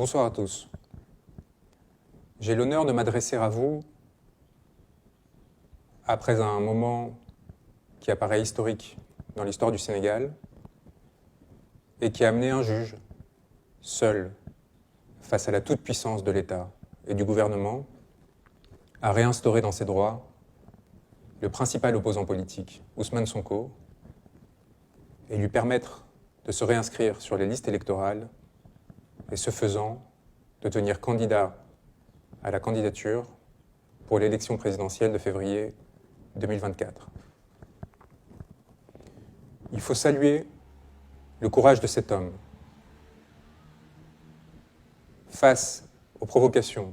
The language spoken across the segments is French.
Bonsoir à tous. J'ai l'honneur de m'adresser à vous après un moment qui apparaît historique dans l'histoire du Sénégal et qui a amené un juge, seul, face à la toute-puissance de l'État et du gouvernement, à réinstaurer dans ses droits le principal opposant politique, Ousmane Sonko, et lui permettre de se réinscrire sur les listes électorales et ce faisant, de devenir candidat à la candidature pour l'élection présidentielle de février 2024. Il faut saluer le courage de cet homme face aux provocations,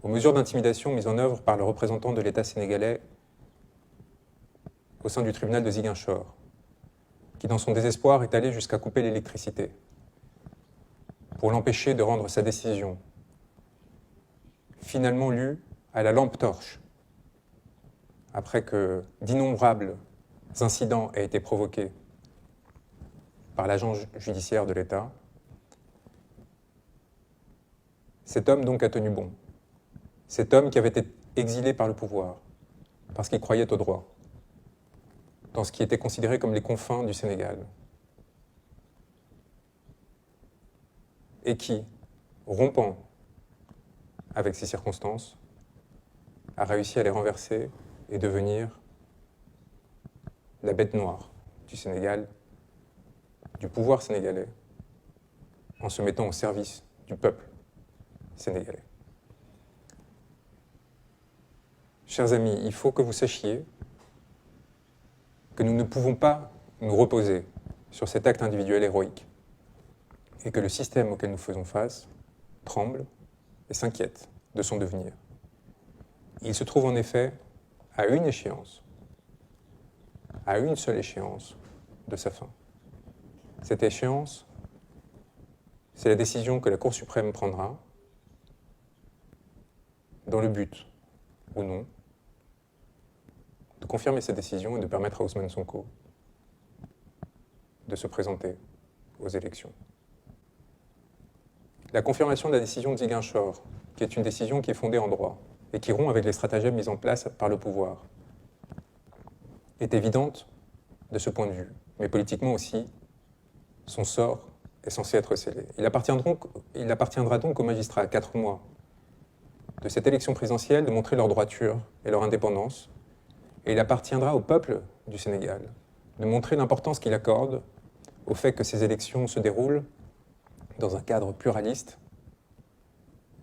aux mesures d'intimidation mises en œuvre par le représentant de l'État sénégalais au sein du tribunal de Ziguinchor, qui dans son désespoir est allé jusqu'à couper l'électricité pour l'empêcher de rendre sa décision, finalement lue à la lampe torche, après que d'innombrables incidents aient été provoqués par l'agent judiciaire de l'État. Cet homme donc a tenu bon. Cet homme qui avait été exilé par le pouvoir, parce qu'il croyait au droit, dans ce qui était considéré comme les confins du Sénégal, et qui, rompant avec ces circonstances, a réussi à les renverser et devenir la bête noire du Sénégal, du pouvoir sénégalais, en se mettant au service du peuple sénégalais. Chers amis, il faut que vous sachiez que nous ne pouvons pas nous reposer sur cet acte individuel héroïque et que le système auquel nous faisons face tremble et s'inquiète de son devenir. Il se trouve en effet à une échéance, à une seule échéance de sa fin. Cette échéance, c'est la décision que la Cour suprême prendra dans le but, ou non, de confirmer cette décision et de permettre à Ousmane Sonko de se présenter aux élections. La confirmation de la décision de Ziguinchor, qui est une décision qui est fondée en droit et qui rompt avec les stratagèmes mis en place par le pouvoir, est évidente de ce point de vue, mais politiquement aussi, son sort est censé être scellé. Il appartiendra donc aux magistrats à 4 mois de cette élection présidentielle de montrer leur droiture et leur indépendance, et il appartiendra au peuple du Sénégal de montrer l'importance qu'il accorde au fait que ces élections se déroulent dans un cadre pluraliste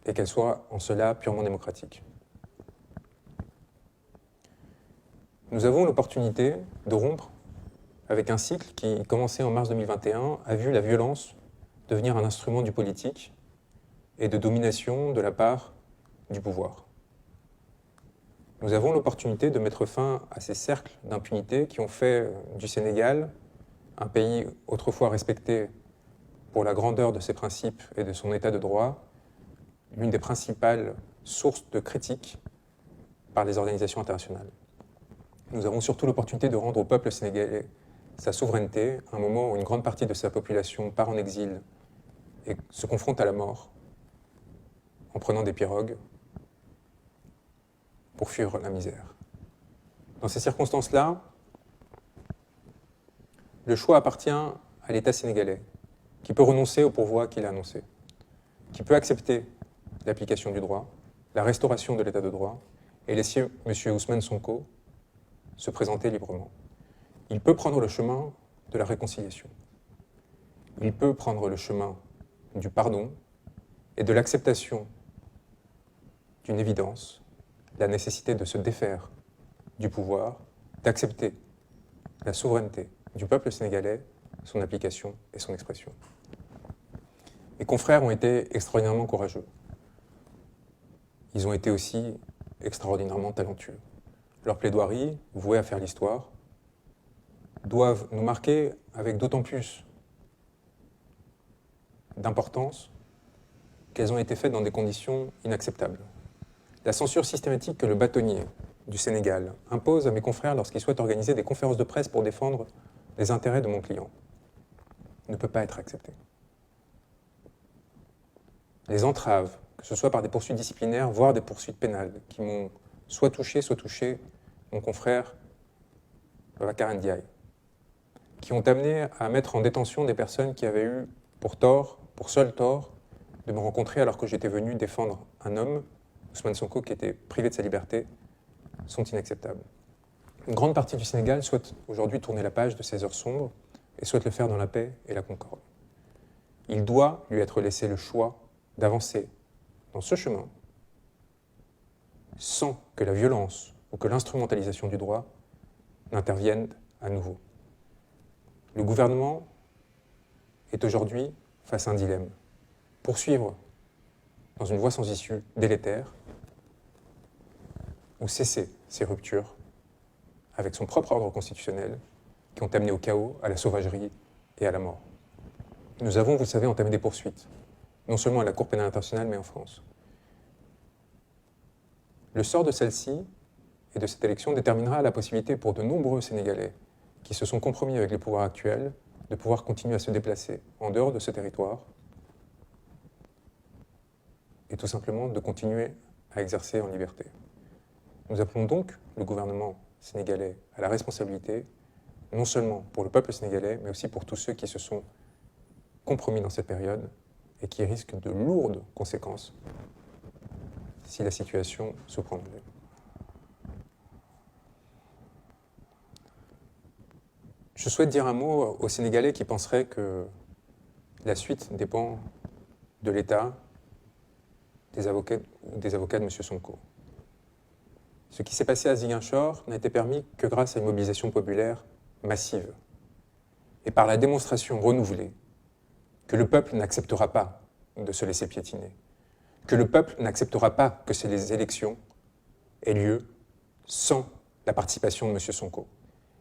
et qu'elles soient en cela purement démocratiques. Nous avons l'opportunité de rompre avec un cycle qui, commencé en mars 2021, a vu la violence devenir un instrument du politique et de domination de la part du pouvoir. Nous avons l'opportunité de mettre fin à ces cercles d'impunité qui ont fait du Sénégal un pays autrefois respecté pour la grandeur de ses principes et de son état de droit, l'une des principales sources de critiques par les organisations internationales. Nous avons surtout l'opportunité de rendre au peuple sénégalais sa souveraineté, à un moment où une grande partie de sa population part en exil et se confronte à la mort en prenant des pirogues pour fuir la misère. Dans ces circonstances-là, le choix appartient à l'État sénégalais, qui peut renoncer au pourvoi qu'il a annoncé, qui peut accepter l'application du droit, la restauration de l'état de droit, et laisser M. Ousmane Sonko se présenter librement. Il peut prendre le chemin de la réconciliation. Il peut prendre le chemin du pardon et de l'acceptation d'une évidence, la nécessité de se défaire du pouvoir, d'accepter la souveraineté du peuple sénégalais, son application et son expression. Mes confrères ont été extraordinairement courageux. Ils ont été aussi extraordinairement talentueux. Leurs plaidoiries, vouées à faire l'histoire, doivent nous marquer avec d'autant plus d'importance qu'elles ont été faites dans des conditions inacceptables. La censure systématique que le bâtonnier du Sénégal impose à mes confrères lorsqu'ils souhaitent organiser des conférences de presse pour défendre les intérêts de mon client ne peut pas être acceptée. les entraves, que ce soit par des poursuites disciplinaires, voire des poursuites pénales, qui m'ont soit touché mon confrère Babacar Ndiaye, qui ont amené à mettre en détention des personnes qui avaient eu pour seul tort, de me rencontrer alors que j'étais venu défendre un homme, Ousmane Sonko, qui était privé de sa liberté, sont inacceptables. Une grande partie du Sénégal souhaite aujourd'hui tourner la page de ces heures sombres et souhaite le faire dans la paix et la concorde. Il doit lui être laissé le choix d'avancer dans ce chemin sans que la violence ou que l'instrumentalisation du droit n'interviennent à nouveau. Le gouvernement est aujourd'hui face à un dilemme. Poursuivre dans une voie sans issue délétère ou cesser ces ruptures avec son propre ordre constitutionnel qui ont amené au chaos, à la sauvagerie et à la mort. Nous avons, vous le savez, entamé des poursuites, non seulement à la Cour pénale internationale, mais en France. Le sort de celle-ci et de cette élection déterminera la possibilité pour de nombreux Sénégalais qui se sont compromis avec les pouvoirs actuels de pouvoir continuer à se déplacer en dehors de ce territoire et tout simplement de continuer à exercer en liberté. Nous appelons donc le gouvernement sénégalais à la responsabilité, non seulement pour le peuple sénégalais, mais aussi pour tous ceux qui se sont compromis dans cette période et qui risquent de lourdes conséquences si la situation se prolonge. Je souhaite dire un mot aux Sénégalais qui penseraient que la suite dépend de l'État, des avocats de M. Sonko. Ce qui s'est passé à Ziguinchor n'a été permis que grâce à une mobilisation populaire massive et par la démonstration renouvelée que le peuple n'acceptera pas de se laisser piétiner, que le peuple n'acceptera pas que ces élections aient lieu sans la participation de M. Sonko,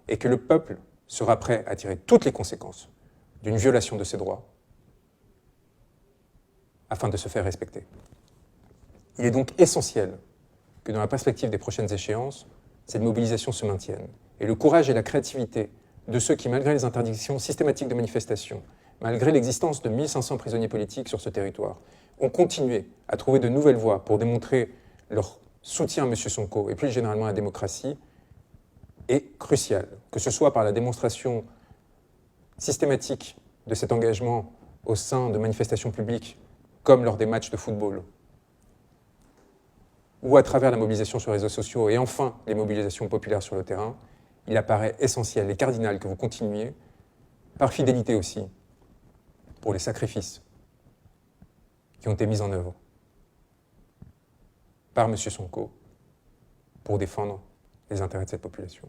et que le peuple sera prêt à tirer toutes les conséquences d'une violation de ses droits afin de se faire respecter. Il est donc essentiel que dans la perspective des prochaines échéances, cette mobilisation se maintienne. Et le courage et la créativité de ceux qui, malgré les interdictions systématiques de manifestation, malgré l'existence de 1500 prisonniers politiques sur ce territoire, ont continué à trouver de nouvelles voies pour démontrer leur soutien à M. Sonko et plus généralement à la démocratie, est crucial. Que ce soit par la démonstration systématique de cet engagement au sein de manifestations publiques, comme lors des matchs de football, ou à travers la mobilisation sur les réseaux sociaux et enfin les mobilisations populaires sur le terrain, il apparaît essentiel et cardinal que vous continuiez, par fidélité aussi, pour les sacrifices qui ont été mis en œuvre par M. Sonko pour défendre les intérêts de cette population.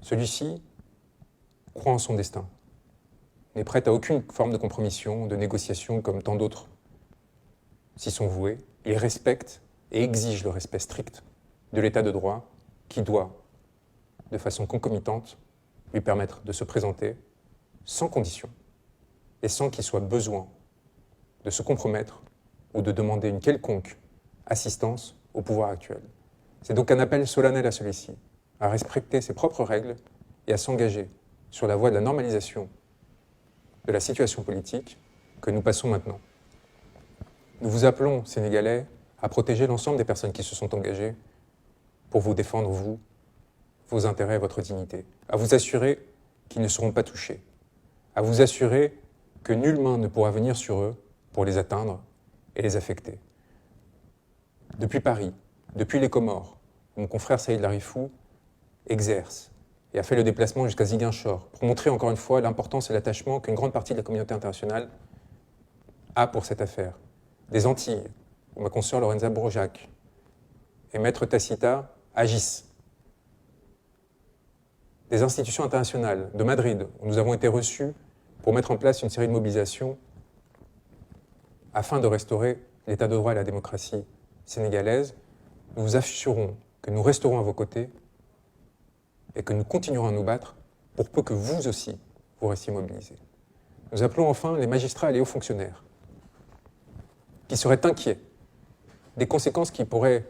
Celui-ci croit en son destin, n'est prêt à aucune forme de compromission, de négociation comme tant d'autres s'y sont voués. Il respecte et exige le respect strict de l'état de droit qui doit, de façon concomitante, lui permettre de se présenter sans condition et sans qu'il soit besoin de se compromettre ou de demander une quelconque assistance au pouvoir actuel. C'est donc un appel solennel à celui-ci, à respecter ses propres règles et à s'engager sur la voie de la normalisation de la situation politique que nous passons maintenant. Nous vous appelons, Sénégalais, à protéger l'ensemble des personnes qui se sont engagées pour vous défendre, vous, vos intérêts et votre dignité, à vous assurer qu'ils ne seront pas touchés, à vous assurer que nulle main ne pourra venir sur eux pour les atteindre et les affecter. Depuis Paris, depuis les Comores, où mon confrère Saïd Larifou exerce et a fait le déplacement jusqu'à Ziguinchor pour montrer encore une fois l'importance et l'attachement qu'une grande partie de la communauté internationale a pour cette affaire. Des Antilles, où ma consoeur Lorenza Brojac et Maître Tacita agissent. Des institutions internationales de Madrid, où nous avons été reçus pour mettre en place une série de mobilisations afin de restaurer l'état de droit et la démocratie sénégalaise. Nous vous assurons que nous resterons à vos côtés et que nous continuerons à nous battre pour peu que vous aussi, vous restiez mobilisés. Nous appelons enfin les magistrats et les hauts fonctionnaires qui seraient inquiets des conséquences qui pourraient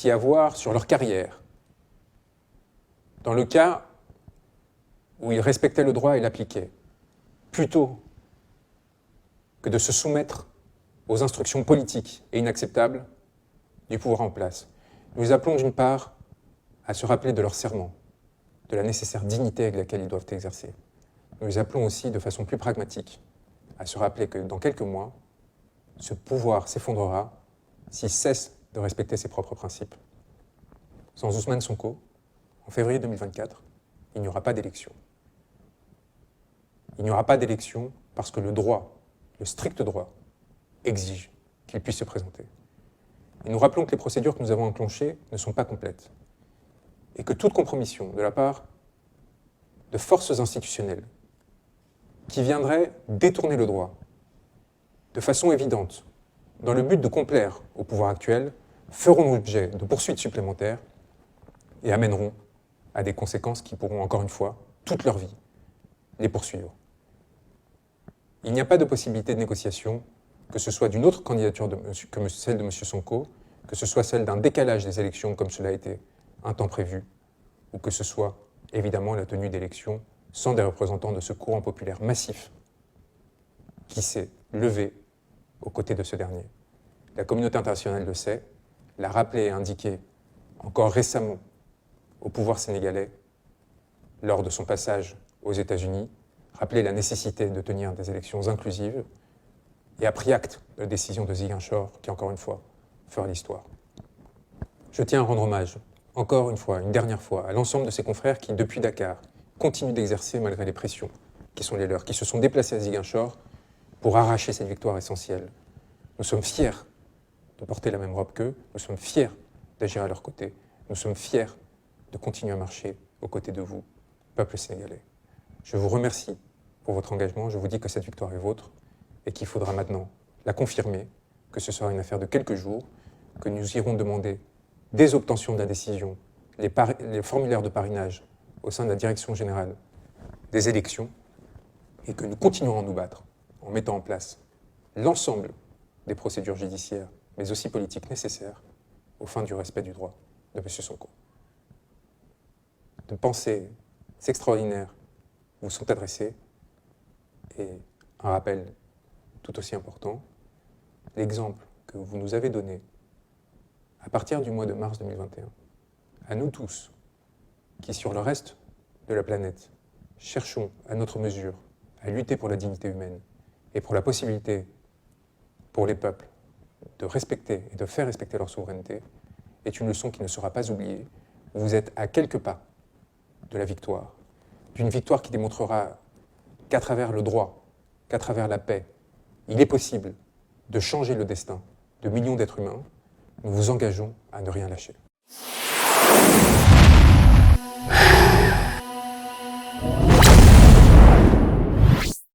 y avoir sur leur carrière, dans le cas où ils respectaient le droit et l'appliquaient, plutôt que de se soumettre aux instructions politiques et inacceptables du pouvoir en place. Nous les appelons d'une part à se rappeler de leur serment, de la nécessaire dignité avec laquelle ils doivent exercer. Nous les appelons aussi de façon plus pragmatique à se rappeler que dans quelques mois, ce pouvoir s'effondrera s'il cesse de respecter ses propres principes. Sans Ousmane Sonko, en février 2024, il n'y aura pas d'élection. Il n'y aura pas d'élection parce que le droit, le strict droit, exige qu'il puisse se présenter. Et nous rappelons que les procédures que nous avons enclenchées ne sont pas complètes et que toute compromission de la part de forces institutionnelles qui viendraient détourner le droit de façon évidente, dans le but de complaire au pouvoir actuel, feront l'objet de poursuites supplémentaires et amèneront à des conséquences qui pourront, encore une fois, toute leur vie, les poursuivre. Il n'y a pas de possibilité de négociation, que ce soit d'une autre candidature que celle de M. Sonko, que ce soit celle d'un décalage des élections comme cela a été un temps prévu, ou que ce soit évidemment la tenue d'élections sans des représentants de ce courant populaire massif qui s'est levé aux côtés de ce dernier. La communauté internationale le sait, l'a rappelé et indiqué encore récemment au pouvoir sénégalais lors de son passage aux États-Unis, rappelé la nécessité de tenir des élections inclusives et a pris acte de la décision de Ziguinchor qui, encore une fois, fera l'histoire. Je tiens à rendre hommage, encore une fois, une dernière fois, à l'ensemble de ses confrères qui, depuis Dakar, continuent d'exercer malgré les pressions qui sont les leurs, qui se sont déplacés à Ziguinchor pour arracher cette victoire essentielle. Nous sommes fiers de porter la même robe qu'eux, nous sommes fiers d'agir à leur côté, nous sommes fiers de continuer à marcher aux côtés de vous, peuple sénégalais. Je vous remercie pour votre engagement, je vous dis que cette victoire est vôtre et qu'il faudra maintenant la confirmer, que ce sera une affaire de quelques jours, que nous irons demander dès obtention de la décision les formulaires de parrainage au sein de la Direction générale des élections et que nous continuerons à nous battre en mettant en place l'ensemble des procédures judiciaires, mais aussi politiques nécessaires aux fins du respect du droit de M. Sonko. De pensées extraordinaires vous sont adressées et un rappel tout aussi important, l'exemple que vous nous avez donné à partir du mois de mars 2021, à nous tous qui sur le reste de la planète cherchons à notre mesure à lutter pour la dignité humaine et pour la possibilité pour les peuples de respecter et de faire respecter leur souveraineté, est une leçon qui ne sera pas oubliée. Vous êtes à quelques pas de la victoire, d'une victoire qui démontrera qu'à travers le droit, qu'à travers la paix, il est possible de changer le destin de millions d'êtres humains. Nous vous engageons à ne rien lâcher.